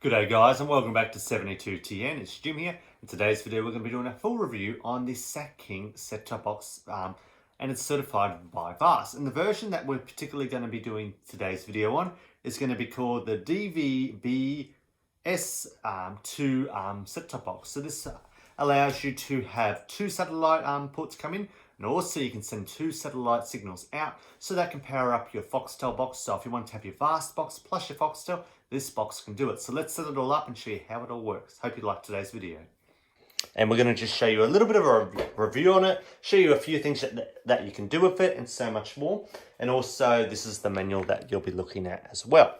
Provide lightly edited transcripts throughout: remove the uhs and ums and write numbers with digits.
G'day guys and welcome back to 72TN. It's Jim here. In today's video we're going to be doing a full review on the SatKing set-top box and it's certified by VAS. And the version that we're particularly going to be doing today's video on is going to be called the DVBS2 set-top box. So this allows you to have two satellite ports come in, and also you can send two satellite signals out so that can power up your Foxtel box. So if you want to have your VAS box plus your Foxtel, this box can do it. So let's set it all up and show you how it all works. Hope you like today's video. And we're going to just show you a little bit of a review on it, show you a few things that you can do with it and so much more. And also this is the manual that you'll be looking at as well.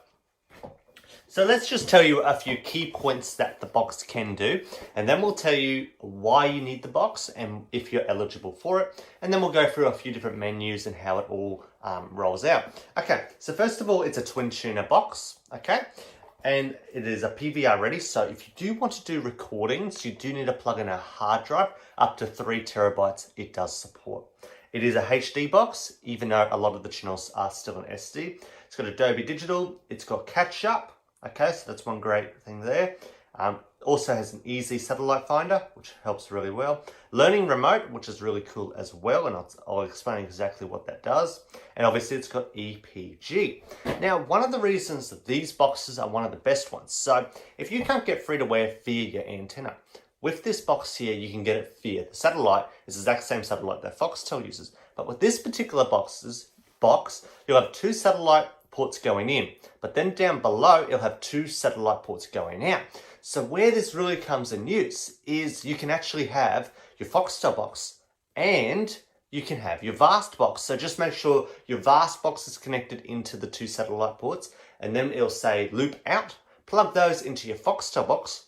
So let's just tell you a few key points that the box can do, and then we'll tell you why you need the box and if you're eligible for it. And then we'll go through a few different menus and how it all rolls out. Okay, so first of all, it's a twin tuner box, okay? And it is a PVR ready. So if you do want to do recordings, you do need to plug in a hard drive up to 3 terabytes. It does support. It is a HD box, even though a lot of the channels are still in SD. It's got Adobe Digital. It's got catch up. Okay, so that's one great thing there. Also has an easy satellite finder, which helps really well. Learning remote, which is really cool as well, and I'll explain exactly what that does. And obviously it's got EPG. Now, one of the reasons that these boxes are one of the best ones, so if you can't get free to wear via your antenna, with this box here, you can get it via the satellite. It's the exact same satellite that Foxtel uses. But with this particular box, you'll have two satellite ports going in, but then down below it'll have two satellite ports going out. So where this really comes in use is you can actually have your Foxtel box and you can have your VAS box. So just make sure your VAS box is connected into the two satellite ports, and then it'll say loop out. Plug those into your Foxtel box.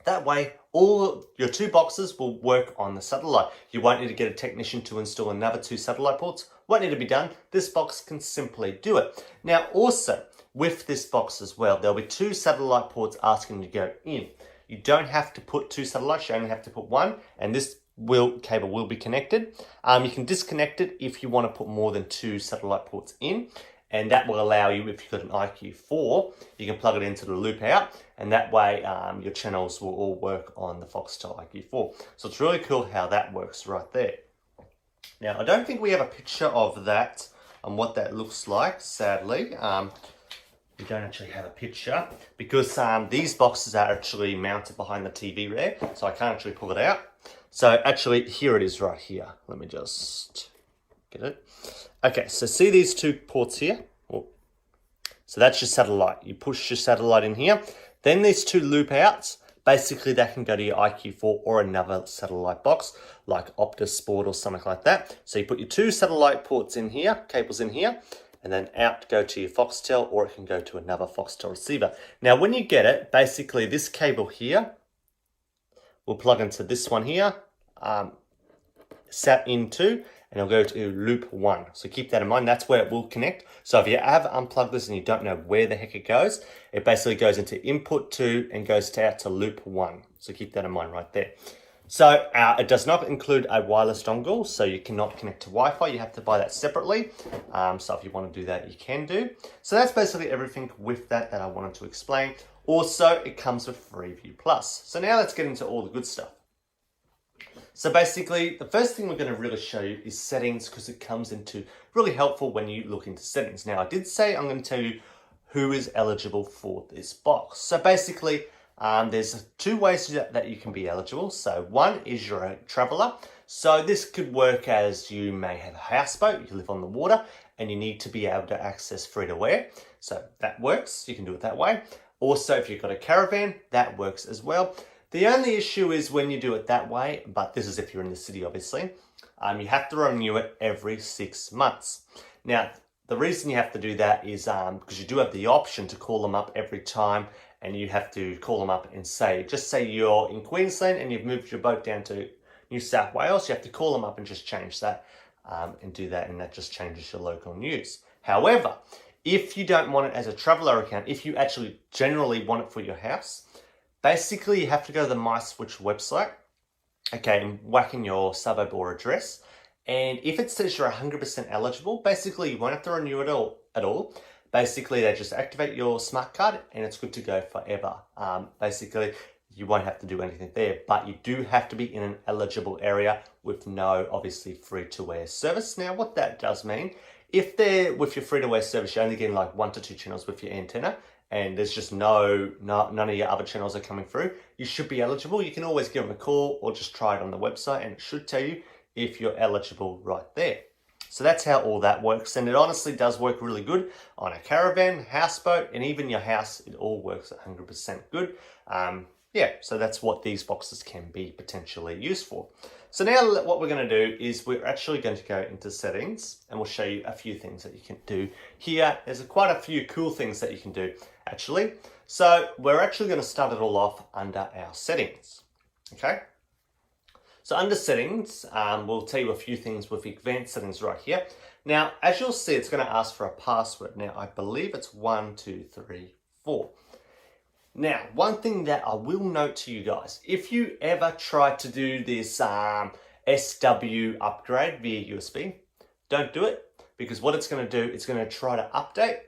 That way, all your two boxes will work on the satellite. You won't need to get a technician to install another two satellite ports. Won't need to be done. This box can simply do it. Now, also, with this box as well, there'll be two satellite ports asking you to go in. You don't have to put two satellites, you only have to put one, and this cable will be connected. You can disconnect it if you want to put more than two satellite ports in. And that will allow you, if you've got an IQ4, you can plug it into the loop out, and that way your channels will all work on the Foxtel IQ4. So it's really cool how that works right there. Now, I don't think we have a picture of that and what that looks like, sadly. We don't actually have a picture because these boxes are actually mounted behind the TV there, so I can't actually pull it out. So actually, here it is right here. Let me just get it. Okay, so see these two ports here? So that's your satellite. You push your satellite in here. Then these two loop outs, basically that can go to your IQ4 or another satellite box like Optus Sport or something like that. So you put your two satellite ports in here, cables in here, and then out to go to your Foxtel, or it can go to another Foxtel receiver. Now when you get it, basically this cable here will plug into this one here, sat into, and it'll go to loop 1. So keep that in mind, that's where it will connect. So if you have unplugged this and you don't know where the heck it goes, it basically goes into input 2 and goes out to loop 1. So keep that in mind right there. So it does not include a wireless dongle, so you cannot connect to Wi-Fi. You have to buy that separately. So if you want to do that, you can do. So that's basically everything with that I wanted to explain. Also, it comes with Freeview Plus. So now let's get into all the good stuff. So basically, the first thing we're going to really show you is settings, because it comes into really helpful when you look into settings. Now, I did say I'm going to tell you who is eligible for this box. So basically, there's two ways that you can be eligible. So one is you're a traveler. So this could work as you may have a houseboat, you live on the water, and you need to be able to access free to wear. So that works, you can do it that way. Also, if you've got a caravan, that works as well. The only issue is when you do it that way, but this is if you're in the city, obviously, you have to renew it every 6 months. Now, the reason you have to do that is because you do have the option to call them up every time, and you have to call them up and say, just say you're in Queensland and you've moved your boat down to New South Wales, you have to call them up and just change that and do that, and that just changes your local news. However, if you don't want it as a traveler account, if you actually generally want it for your house, basically, you have to go to the MySwitch website, okay, and whack in your suburb or address. And if it says you're 100% eligible, basically you won't have to renew it at all. Basically, they just activate your smart card and it's good to go forever. Basically, you won't have to do anything there, but you do have to be in an eligible area with no, obviously, free-to-air service. Now, what that does mean, if they're with your free-to-air service, you're only getting like 1 to 2 channels with your antenna, and there's just none of your other channels are coming through, you should be eligible. You can always give them a call or just try it on the website, and it should tell you if you're eligible right there. So that's how all that works, and it honestly does work really good on a caravan, houseboat, and even your house. It all works 100% good. Yeah, so that's what these boxes can be potentially used for. So now what we're going to do is we're actually going to go into settings, and we'll show you a few things that you can do here. There's quite a few cool things that you can do actually. So we're actually going to start it all off under our settings. Okay. So under settings, we'll tell you a few things with advanced settings right here. Now, as you'll see, it's going to ask for a password. Now, I believe it's 1, 2, 3, 4. Now, one thing that I will note to you guys, if you ever try to do this SW upgrade via USB, don't do it, because what it's going to do, it's going to try to update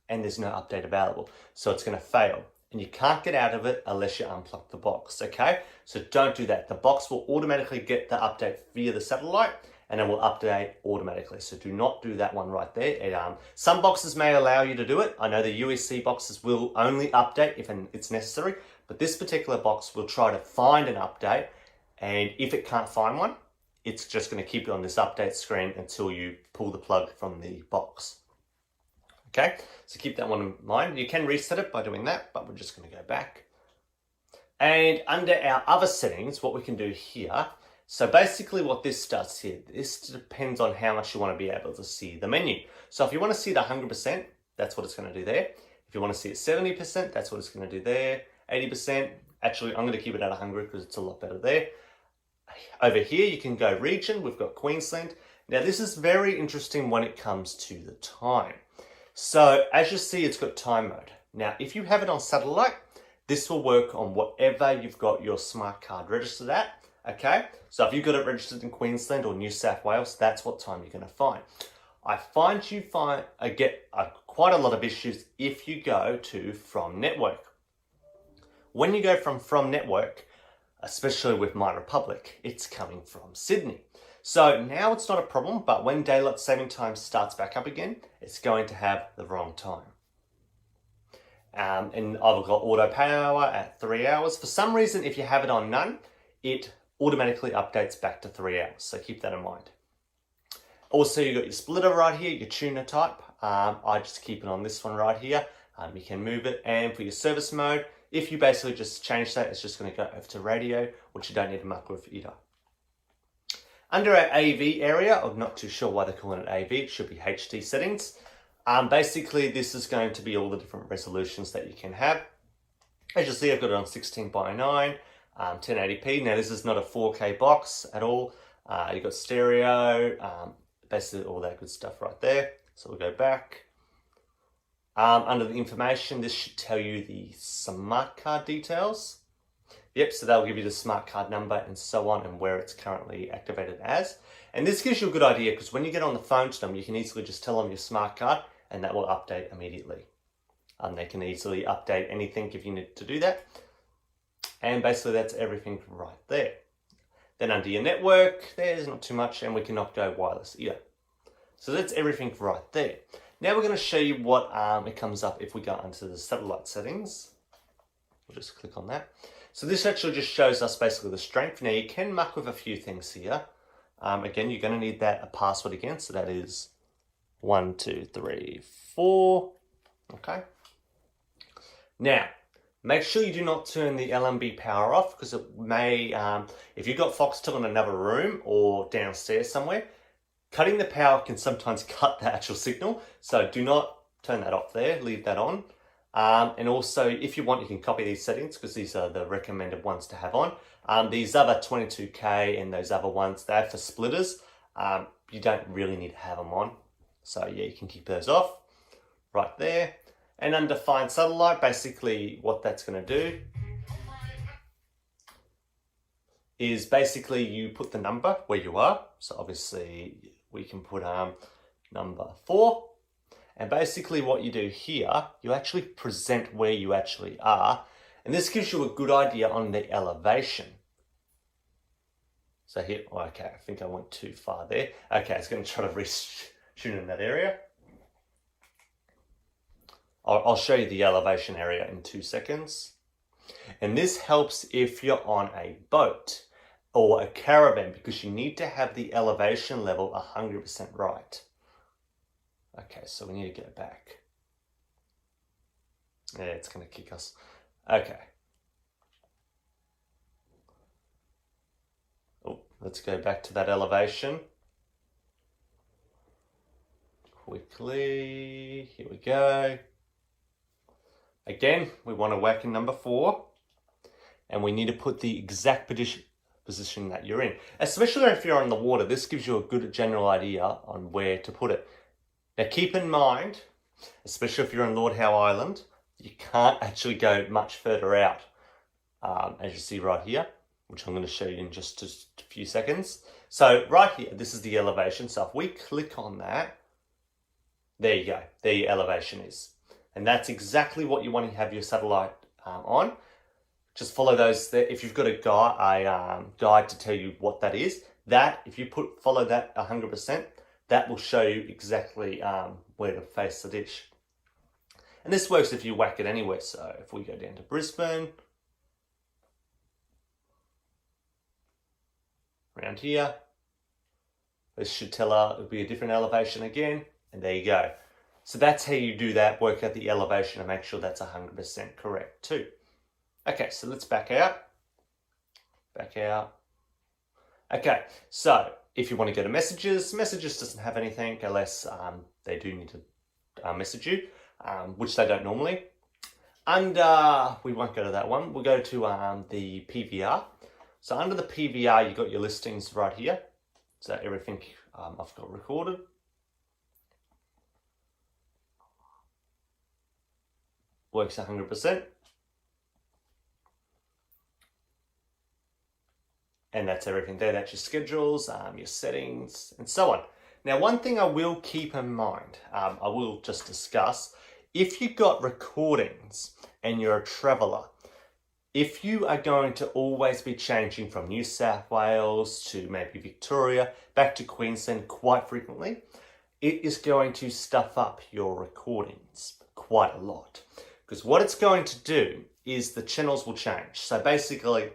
and there's no update available. So it's going to fail and you can't get out of it unless you unplug the box, okay? So don't do that. The box will automatically get the update via the satellite and it will update automatically. So do not do that one right there. Some boxes may allow you to do it. I know the USC boxes will only update if it's necessary, but this particular box will try to find an update, and if it can't find one, it's just going to keep it on this update screen until you pull the plug from the box. Okay, so keep that one in mind. You can reset it by doing that, but we're just going to go back. And under our other settings, what we can do here, so basically what this does here, this depends on how much you want to be able to see the menu. So if you want to see it 100%, that's what it's going to do there. If you want to see it 70%, that's what it's going to do there. 80%, actually I'm going to keep it at 100 because it's a lot better there. Over here you can go region, we've got Queensland. Now this is very interesting when it comes to the time. So as you see, it's got time mode. Now if you have it on satellite, this will work on whatever you've got your smart card registered at. Okay, so if you've got it registered in Queensland or New South Wales, that's what time you're going to find. I find you get quite a lot of issues if you go to from network. When you go from network, especially with My Republic, it's coming from Sydney. So now it's not a problem, but when daylight saving time starts back up again, it's going to have the wrong time. And I've got auto power at 3 hours. For some reason, if you have it on none, it automatically updates back to 3 hours. So keep that in mind. Also, you've got your splitter right here, your tuner type. I just keep it on this one right here. You can move it. And for your service mode, if you basically just change that, it's just going to go over to radio, which you don't need to muck with either. Under our AV area, I'm not too sure why they're calling it AV, it should be HD settings. Basically, this is going to be all the different resolutions that you can have. As you see, I've got it on 16:9, 1080p. Now, this is not a 4K box at all. You've got stereo, basically all that good stuff right there. So we'll go back. Under the information, this should tell you the smart card details. Yep, so that'll give you the smart card number and so on, and where it's currently activated as. And this gives you a good idea, because when you get on the phone to them, you can easily just tell them your smart card and that will update immediately. They can easily update anything if you need to do that. And basically that's everything right there. Then under your network, there's not too much, and we cannot go wireless either. So that's everything right there. Now we're going to show you what it comes up if we go into the satellite settings. We'll just click on that. So this actually just shows us basically the strength. Now you can muck with a few things here. Again, you're going to need a password again. So that is 1, 2, 3, 4. Okay. Now, make sure you do not turn the LMB power off, because it may, if you've got Foxtel in another room or downstairs somewhere, cutting the power can sometimes cut the actual signal. So do not turn that off there, leave that on. And also, if you want, you can copy these settings, because these are the recommended ones to have on. These other 22K and those other ones, they're for splitters. You don't really need to have them on. So yeah, you can keep those off right there. And under Find Satellite, basically what that's going to do is basically you put the number where you are. So obviously we can put number 4. And basically what you do here, you actually present where you actually are. And this gives you a good idea on the elevation. So here, okay, I think I went too far there. Okay, it's going to try to re-tune in that area. I'll show you the elevation area in 2 seconds. And this helps if you're on a boat or a caravan, because you need to have the elevation level 100% right. Okay, so we need to get back. Yeah, it's going to kick us. Okay. Oh, let's go back to that elevation. Quickly, here we go. Again, we want to whack in number 4, and we need to put the exact position that you're in. Especially if you're on the water, this gives you a good general idea on where to put it. Now keep in mind, especially if you're on Lord Howe Island, you can't actually go much further out, as you see right here, which I'm going to show you in just a few seconds. So right here, this is the elevation. So if we click on that, there you go, there your elevation is. And that's exactly what you want to have your satellite on. Just follow those there. If you've got a guide to tell you what that is, that if you follow that 100%, that will show you exactly where to face the dish. And this works if you whack it anywhere. So if we go down to Brisbane, around here, this should tell us it'll be a different elevation again, and there you go. So that's how you do that, work out the elevation and make sure that's 100% correct too. Okay, so let's back out. Back out. Okay, so if you want to go to messages doesn't have anything unless they do need to message you, which they don't normally. And we won't go to that one. We'll go to the PVR. So under the PVR, you've got your listings right here. So everything I've got recorded. Works 100%. And that's everything there. That's your schedules, your settings, and so on. Now, one thing I will keep in mind, I will just discuss, if you've got recordings and you're a traveller, if you are going to always be changing from New South Wales to maybe Victoria, back to Queensland quite frequently, it is going to stuff up your recordings quite a lot. Because what it's going to do is the channels will change. So basically,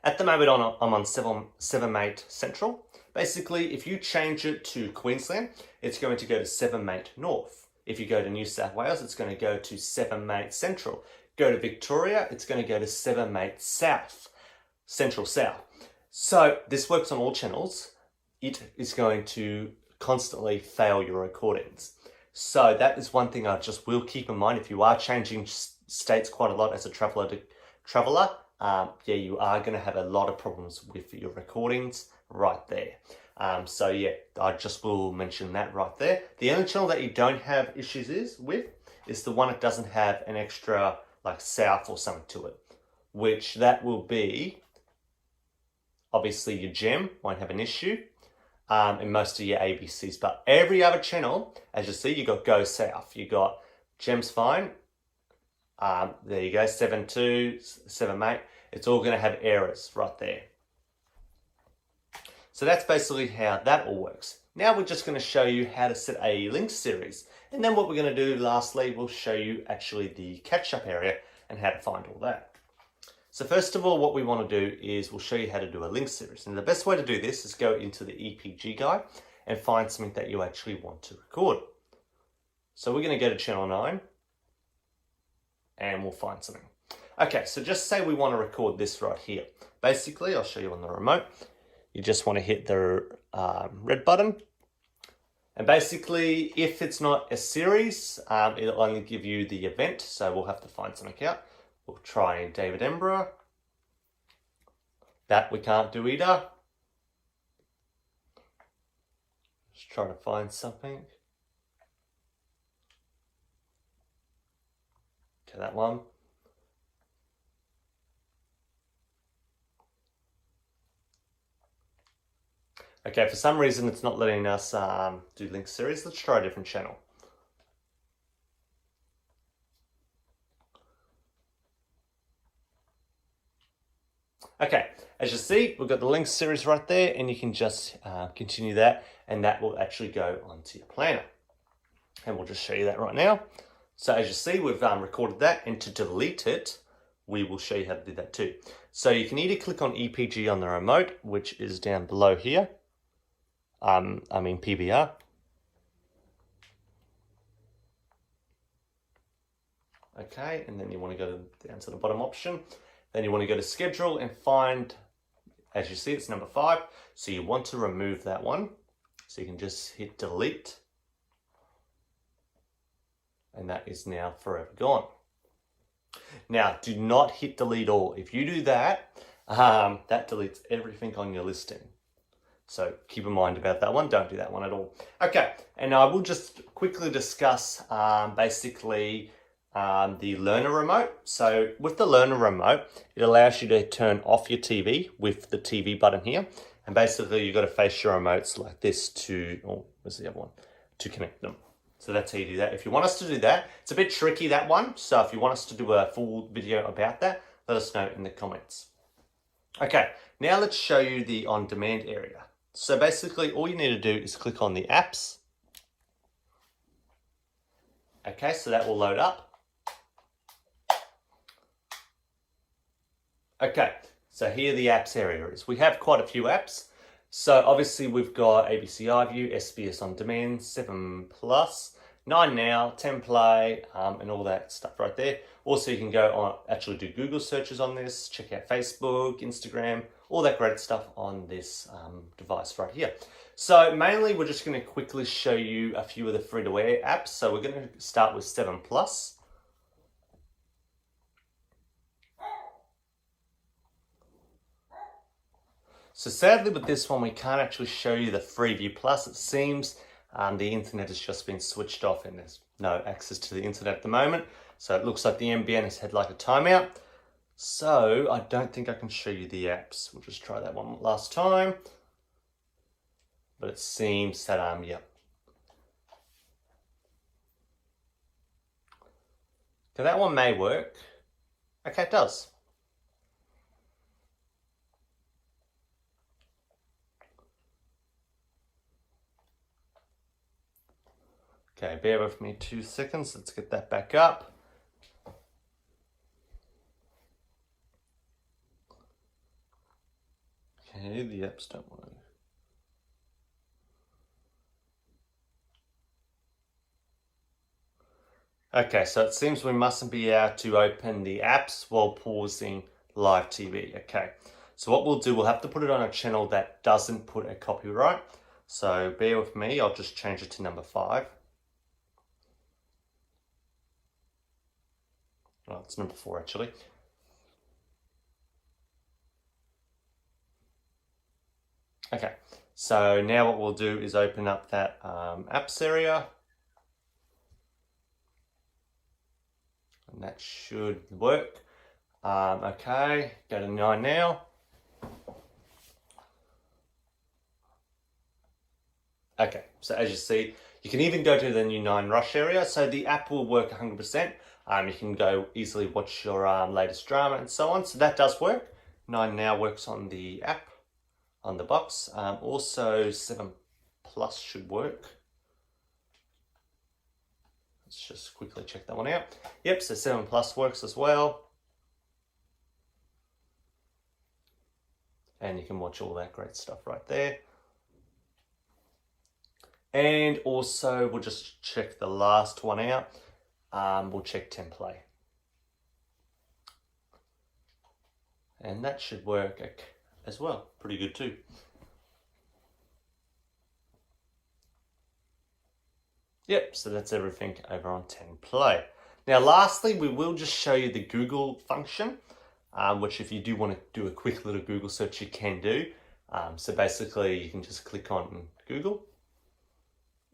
at the moment I'm on 7 Mate Central. Basically, if you change it to Queensland, it's going to go to 7 Mate North. If you go to New South Wales, it's going to go to 7 Mate Central. Go to Victoria, it's going to go to 7 Mate South, Central South. So this works on all channels. It is going to constantly fail your recordings. So that is one thing I just will keep in mind. If you are changing states quite a lot as a traveller, yeah, you are going to have a lot of problems with your recordings right there. So yeah, I just will mention that right there. The only channel that you don't have issues with is the one that doesn't have an extra like south or something to it, which that will be, obviously your gem won't have an issue, and most of your ABCs, but every other channel, as you see, you got go south, you got gem's fine, there you go, 7.2, 7 Mate, it's all going to have errors right there. So that's basically how that all works. Now we're just going to show you how to set a link series. And then what we're going to do lastly, we'll show you actually the catch-up area and how to find all that. So first of all, what we want to do is we'll show you how to do a link series. And the best way to do this is go into the EPG guide and find something that you actually want to record. So we're going to go to channel 9 and we'll find something. Okay, so just say we want to record this right here. Basically, I'll show you on the remote. You just want to hit the red button. And basically, if it's not a series, it'll only give you the event. So we'll have to find something out. We'll try David Embra. That we can't do either. Just trying to find something. Okay, that one. Okay, for some reason it's not letting us do link series. Let's try a different channel. Okay, as you see, we've got the link series right there, and you can just continue that, and that will actually go onto your planner. And we'll just show you that right now. So as you see, we've recorded that, and to delete it, we will show you how to do that too. So you can either click on EPG on the remote, which is down below here. PBR. Okay, and then you want to go down to the bottom option. Then you want to go to schedule and find, as you see, it's number 5. So you want to remove that one. So you can just hit delete. And that is now forever gone. Now, do not hit delete all. If you do that, that deletes everything on your listing. So keep in mind about that one. Don't do that one at all. Okay, and I will just quickly discuss basically the learner remote. So with the learner remote, it allows you to turn off your TV with the TV button here. And basically you've got to face your remotes like this to, oh, where's the other one? To connect them. So that's how you do that. If you want us to do that, it's a bit tricky, that one. So if you want us to do a full video about that, let us know in the comments. Okay, now let's show you the on-demand area. So basically all you need to do is click on the apps. Okay, so that will load up. Okay, so here the apps area is. We have quite a few apps. So obviously we've got ABC iView, SBS On Demand, 7 Plus, 9 Now, 10 Play, and all that stuff right there. Also, you can go on, actually do Google searches on this, check out Facebook, Instagram, all that great stuff on this device right here. So mainly we're just going to quickly show you a few of the free-to-air apps. So we're going to start with 7 Plus. So sadly with this one, we can't actually show you the Freeview Plus. It seems the internet has just been switched off and there's no access to the internet at the moment. So it looks like the NBN has had like a timeout. So I don't think I can show you the apps. We'll just try that one last time. But it seems that, yep. So that one may work. Okay, it does. Okay, bear with me 2 seconds. Let's get that back up. Okay, the apps don't want to. Okay, so it seems we mustn't be able to open the apps while pausing live TV. Okay, so what we'll do, we'll have to put it on a channel that doesn't put a copyright. So bear with me, I'll just change it to number 5. Well, it's number 4 actually. Okay, so now what we'll do is open up that apps area. And that should work. Okay, go to 9 Now. Okay, so as you see, you can even go to the new 9 Rush area. So the app will work 100%. You can go easily watch your latest drama and so on. So that does work. 9 Now works on the app, on the box. Also 7 Plus should work. Let's just quickly check that one out. Yep, so 7 Plus works as well. And you can watch all that great stuff right there. And also, we'll just check the last one out. We'll check 10 Play. And that should work as well. Pretty good too. Yep, so that's everything over on 10 Play. Now lastly, we will just show you the Google function, which if you do want to do a quick little Google search, you can do. So basically you can just click on Google.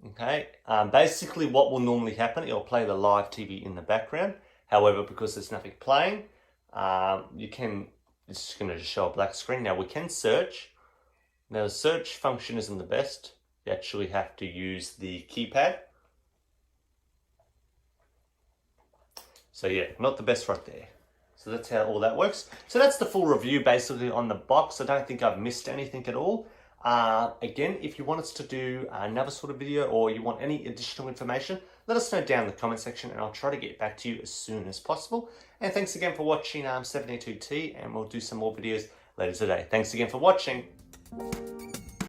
Okay, basically what will normally happen, it'll play the live TV in the background. However, because there's nothing playing, it's going to just show a black screen. Now we can search. Now the search function isn't the best. You actually have to use the keypad. So yeah, not the best right there. So that's how all that works. So that's the full review basically on the box. I don't think I've missed anything at all. Again, if you want us to do another sort of video or you want any additional information, let us know down in the comment section and I'll try to get back to you as soon as possible. And thanks again for watching 72T, and we'll do some more videos later today. Thanks again for watching.